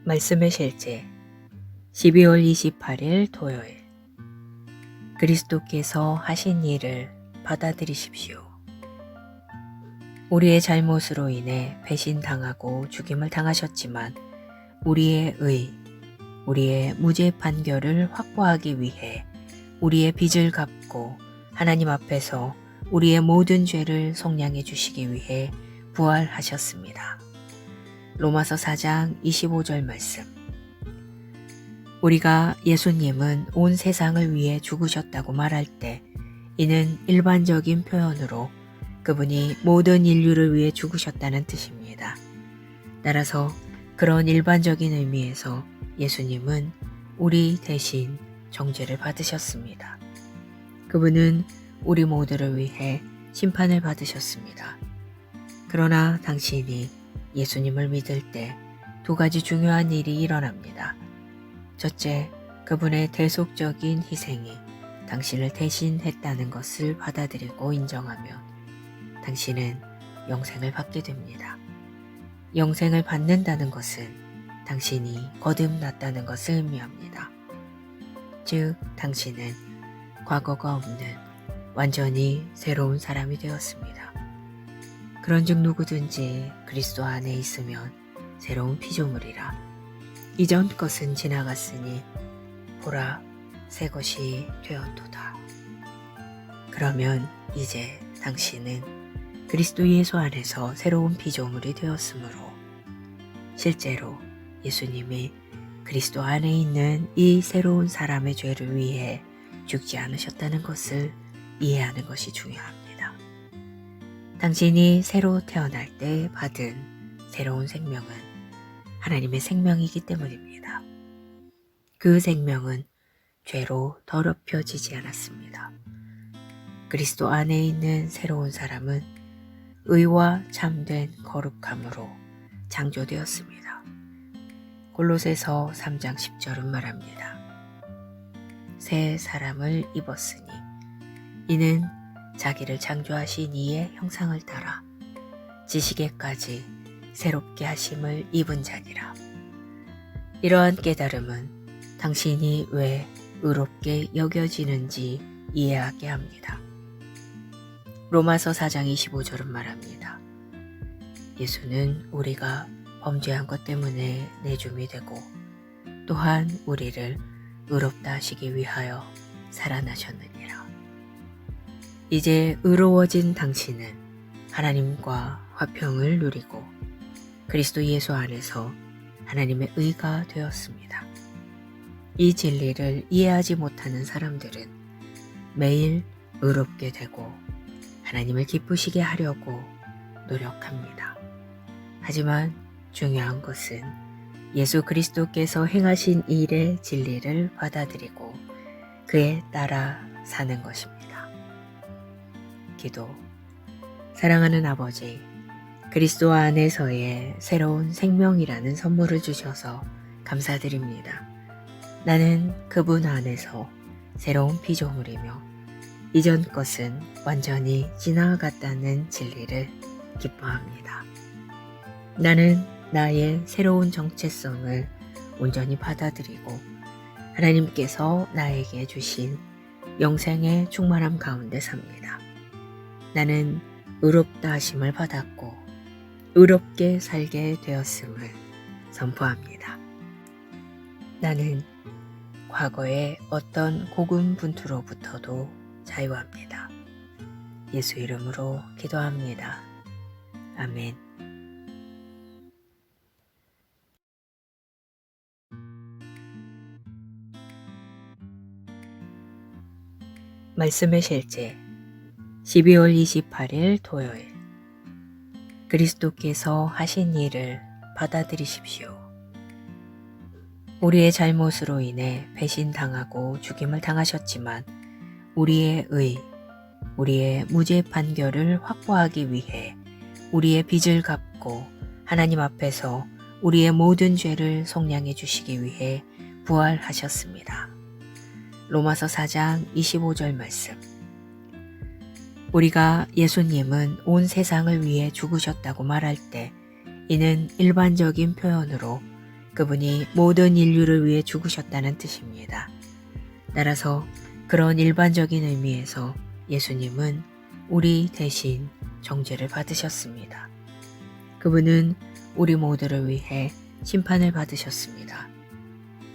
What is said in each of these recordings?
말씀의 실제 12월 28일 토요일 그리스도께서 하신 일을 받아들이십시오. 우리의 잘못으로 인해 배신당하고 죽임을 당하셨지만 우리의 무죄 판결을 확보하기 위해 우리의 빚을 갚고 하나님 앞에서 우리의 모든 죄를 속량해 주시기 위해 부활하셨습니다. 로마서 4장 25절 말씀. 우리가 예수님은 온 세상을 위해 죽으셨다고 말할 때 이는 일반적인 표현으로 그분이 모든 인류를 위해 죽으셨다는 뜻입니다. 따라서 그런 일반적인 의미에서 예수님은 우리 대신 정죄를 받으셨습니다. 그분은 우리 모두를 위해 심판을 받으셨습니다. 그러나 당신이 예수님을 믿을 때 두 가지 중요한 일이 일어납니다. 첫째, 그분의 대속적인 희생이 당신을 대신했다는 것을 받아들이고 인정하면 당신은 영생을 받게 됩니다. 영생을 받는다는 것은 당신이 거듭났다는 것을 의미합니다. 즉, 당신은 과거가 없는 완전히 새로운 사람이 되었습니다. 그런즉 누구든지 그리스도 안에 있으면 새로운 피조물이라. 이전 것은 지나갔으니 보라, 새 것이 되었도다. 그러면 이제 당신은 그리스도 예수 안에서 새로운 피조물이 되었으므로 실제로 예수님이 그리스도 안에 있는 이 새로운 사람의 죄를 위해 죽지 않으셨다는 것을 이해하는 것이 중요합니다. 당신이 새로 태어날 때 받은 새로운 생명은 하나님의 생명이기 때문입니다. 그 생명은 죄로 더럽혀지지 않았습니다. 그리스도 안에 있는 새로운 사람은 의와 참된 거룩함으로 창조되었습니다. 골로새서 3장 10절은 말합니다. 새 사람을 입었으니 이는 자기를 창조하신 이의 형상을 따라 지식에까지 새롭게 하심을 입은 자니라. 이러한 깨달음은 당신이 왜 의롭게 여겨지는지 이해하게 합니다. 로마서 4장 25절은 말합니다. 예수는 우리가 범죄한 것 때문에 내줌이 되고 또한 우리를 의롭다 하시기 위하여 살아나셨느니라. 이제 의로워진 당신은 하나님과 화평을 누리고 그리스도 예수 안에서 하나님의 의가 되었습니다. 이 진리를 이해하지 못하는 사람들은 매일 의롭게 되고 하나님을 기쁘시게 하려고 노력합니다. 하지만 중요한 것은 예수 그리스도께서 행하신 일의 진리를 받아들이고 그에 따라 사는 것입니다. 기도. 사랑하는 아버지, 그리스도 안에서의 새로운 생명이라는 선물을 주셔서 감사드립니다. 나는 그분 안에서 새로운 피조물이며 이전 것은 완전히 지나갔다는 진리를 기뻐합니다. 나는 나의 새로운 정체성을 온전히 받아들이고 하나님께서 나에게 주신 영생의 충만함 가운데 삽니다. 나는 의롭다 하심을 받았고 의롭게 살게 되었음을 선포합니다. 나는 과거의 어떤 고군분투로부터도 자유합니다. 예수 이름으로 기도합니다. 아멘. 말씀의 실제 12월 28일 토요일 그리스도께서 하신 일을 받아들이십시오. 우리의 잘못으로 인해 배신당하고 죽임을 당하셨지만 우리의 무죄 판결을 확보하기 위해 우리의 빚을 갚고 하나님 앞에서 우리의 모든 죄를 속량해 주시기 위해 부활하셨습니다. 로마서 4장 25절 말씀. 우리가 예수님은 온 세상을 위해 죽으셨다고 말할 때 이는 일반적인 표현으로 그분이 모든 인류를 위해 죽으셨다는 뜻입니다. 따라서 그런 일반적인 의미에서 예수님은 우리 대신 정죄를 받으셨습니다. 그분은 우리 모두를 위해 심판을 받으셨습니다.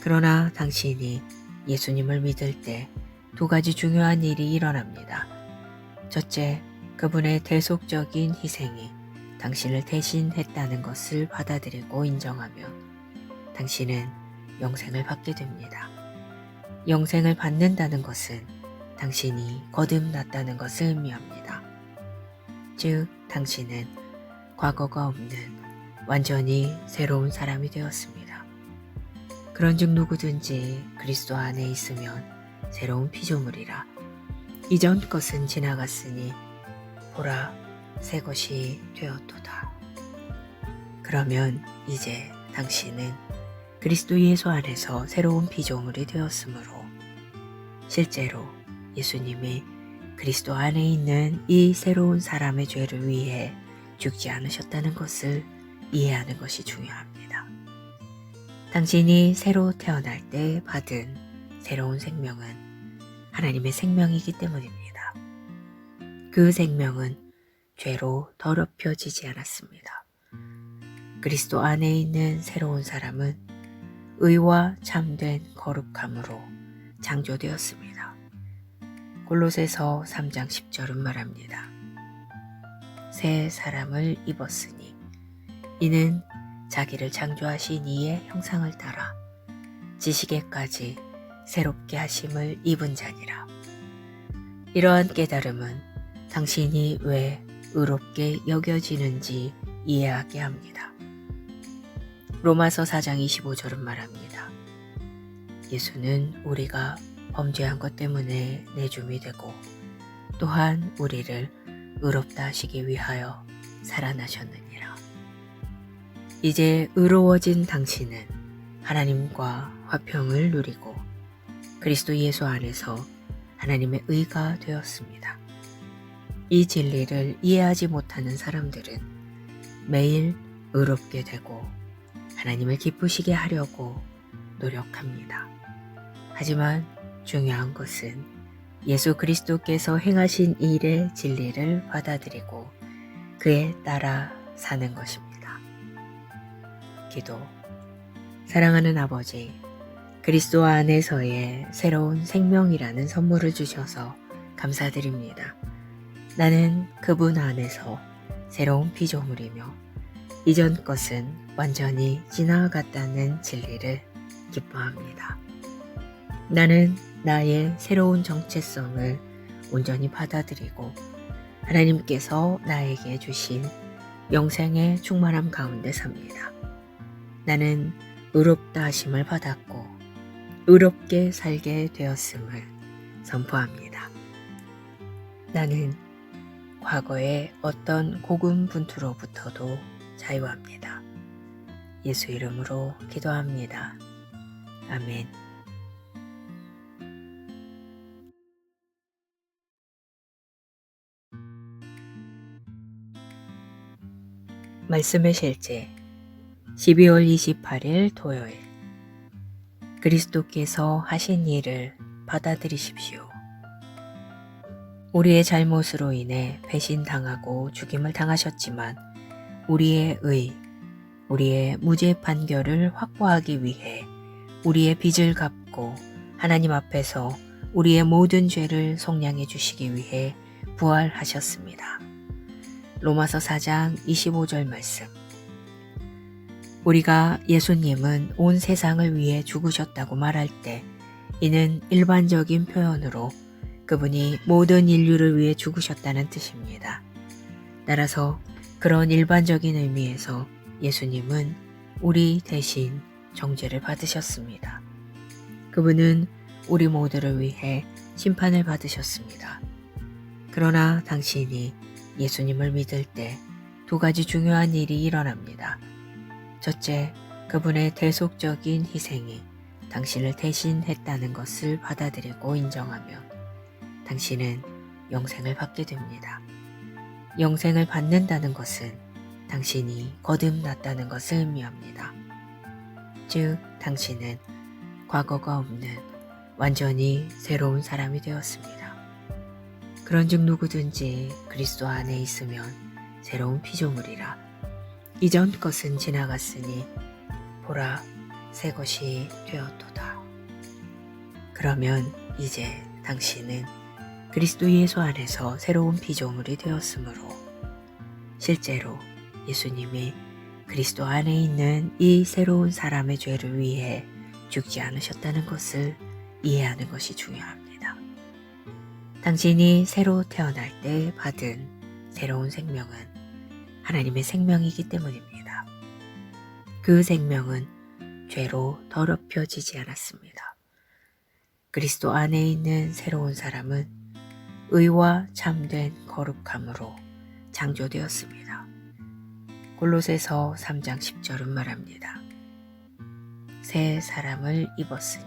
그러나 당신이 예수님을 믿을 때 두 가지 중요한 일이 일어납니다. 첫째, 그분의 대속적인 희생이 당신을 대신했다는 것을 받아들이고 인정하면 당신은 영생을 받게 됩니다. 영생을 받는다는 것은 당신이 거듭났다는 것을 의미합니다. 즉, 당신은 과거가 없는 완전히 새로운 사람이 되었습니다. 그런즉 누구든지 그리스도 안에 있으면 새로운 피조물이라. 이전 것은 지나갔으니 보라, 새 것이 되었도다. 그러면 이제 당신은 그리스도 예수 안에서 새로운 피조물이 되었으므로 실제로 예수님이 그리스도 안에 있는 이 새로운 사람의 죄를 위해 죽지 않으셨다는 것을 이해하는 것이 중요합니다. 당신이 새로 태어날 때 받은 새로운 생명은 하나님의 생명이기 때문입니다. 그 생명은 죄로 더럽혀지지 않았습니다. 그리스도 안에 있는 새로운 사람은 의와 참된 거룩함으로 창조되었습니다. 골로새서 3장 10절은 말합니다. 새 사람을 입었으니 이는 자기를 창조하신 이의 형상을 따라 지식에까지 새롭게 하심을 입은 자니라. 이러한 깨달음은 당신이 왜 의롭게 여겨지는지 이해하게 합니다. 로마서 4장 25절은 말합니다. 예수는 우리가 범죄한 것 때문에 내줌이 되고 또한 우리를 의롭다 하시기 위하여 살아나셨느니라. 이제 의로워진 당신은 하나님과 화평을 누리고 그리스도 예수 안에서 하나님의 의가 되었습니다. 이 진리를 이해하지 못하는 사람들은 매일 의롭게 되고 하나님을 기쁘시게 하려고 노력합니다. 하지만 중요한 것은 예수 그리스도께서 행하신 일의 진리를 받아들이고 그에 따라 사는 것입니다. 기도. 사랑하는 아버지, 그리스도 안에서의 새로운 생명이라는 선물을 주셔서 감사드립니다. 나는 그분 안에서 새로운 피조물이며 이전 것은 완전히 지나갔다는 진리를 기뻐합니다. 나는 나의 새로운 정체성을 온전히 받아들이고 하나님께서 나에게 주신 영생의 충만함 가운데 삽니다. 나는 의롭다 하심을 받았고 의롭게 살게 되었음을 선포합니다. 나는 과거의 어떤 고군분투로부터도 자유합니다. 예수 이름으로 기도합니다. 아멘. 말씀의 실제 12월 28일 토요일 그리스도께서 하신 일을 받아들이십시오. 우리의 잘못으로 인해 배신당하고 죽임을 당하셨지만 우리의 우리의 무죄 판결을 확보하기 위해 우리의 빚을 갚고 하나님 앞에서 우리의 모든 죄를 속량해 주시기 위해 부활하셨습니다. 로마서 4장 25절 말씀. 우리가 예수님은 온 세상을 위해 죽으셨다고 말할 때 이는 일반적인 표현으로 그분이 모든 인류를 위해 죽으셨다는 뜻입니다. 따라서 그런 일반적인 의미에서 예수님은 우리 대신 정죄를 받으셨습니다. 그분은 우리 모두를 위해 심판을 받으셨습니다. 그러나 당신이 예수님을 믿을 때 두 가지 중요한 일이 일어납니다. 첫째, 그분의 대속적인 희생이 당신을 대신했다는 것을 받아들이고 인정하면 당신은 영생을 받게 됩니다. 영생을 받는다는 것은 당신이 거듭났다는 것을 의미합니다. 즉 당신은 과거가 없는 완전히 새로운 사람이 되었습니다. 그런즉 누구든지 그리스도 안에 있으면 새로운 피조물이라. 이전 것은 지나갔으니 보라 새 것이 되었도다. 그러면 이제 당신은 그리스도 예수 안에서 새로운 피조물이 되었으므로 실제로 예수님이 그리스도 안에 있는 이 새로운 사람의 죄를 위해 죽지 않으셨다는 것을 이해하는 것이 중요합니다. 당신이 새로 태어날 때 받은 새로운 생명은 하나님의 생명이기 때문입니다. 그 생명은 죄로 더럽혀지지 않았습니다. 그리스도 안에 있는 새로운 사람은 의와 참된 거룩함으로 창조되었습니다. 골로새서 3장 10절은 말합니다. 새 사람을 입었으니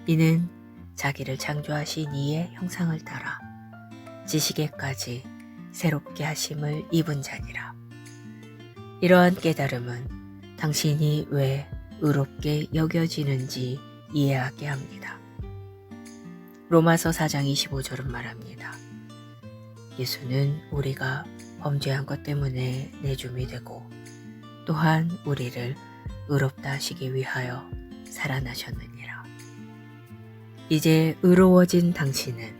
이는 자기를 창조하신 이의 형상을 따라 지식에까지 새롭게 하심을 입은 자니라. 이러한 깨달음은 당신이 왜 의롭게 여겨지는지 이해하게 합니다. 로마서 4장 25절은 말합니다. 예수는 우리가 범죄한 것 때문에 내줌이 되고 또한 우리를 의롭다 하시기 위하여 살아나셨느니라. 이제 의로워진 당신은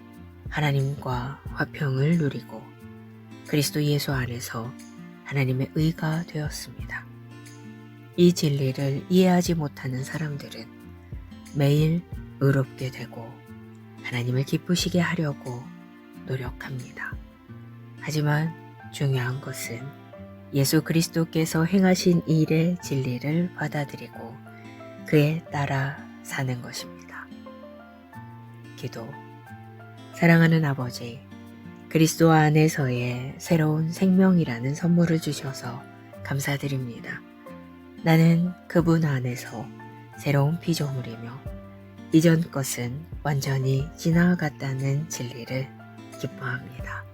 하나님과 화평을 누리고 그리스도 예수 안에서 하나님의 의가 되었습니다. 이 진리를 이해하지 못하는 사람들은 매일 의롭게 되고 하나님을 기쁘시게 하려고 노력합니다. 하지만 중요한 것은 예수 그리스도께서 행하신 일의 진리를 받아들이고 그에 따라 사는 것입니다. 기도. 사랑하는 아버지, 그리스도 안에서의 새로운 생명이라는 선물을 주셔서 감사드립니다. 나는 그분 안에서 새로운 피조물이며 이전 것은 완전히 지나갔다는 진리를 기뻐합니다.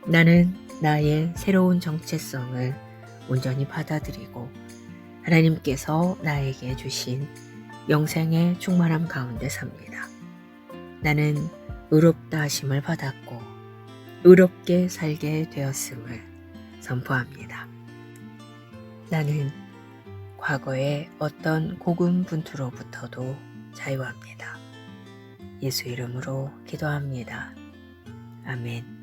나는 나의 새로운 정체성을 온전히 받아들이고 하나님께서 나에게 주신 영생의 충만함 가운데 삽니다. 나는 의롭다 하심을 받았고 의롭게 살게 되었음을 선포합니다. 나는 과거의 어떤 고군분투로부터도 자유합니다. 예수 이름으로 기도합니다. 아멘.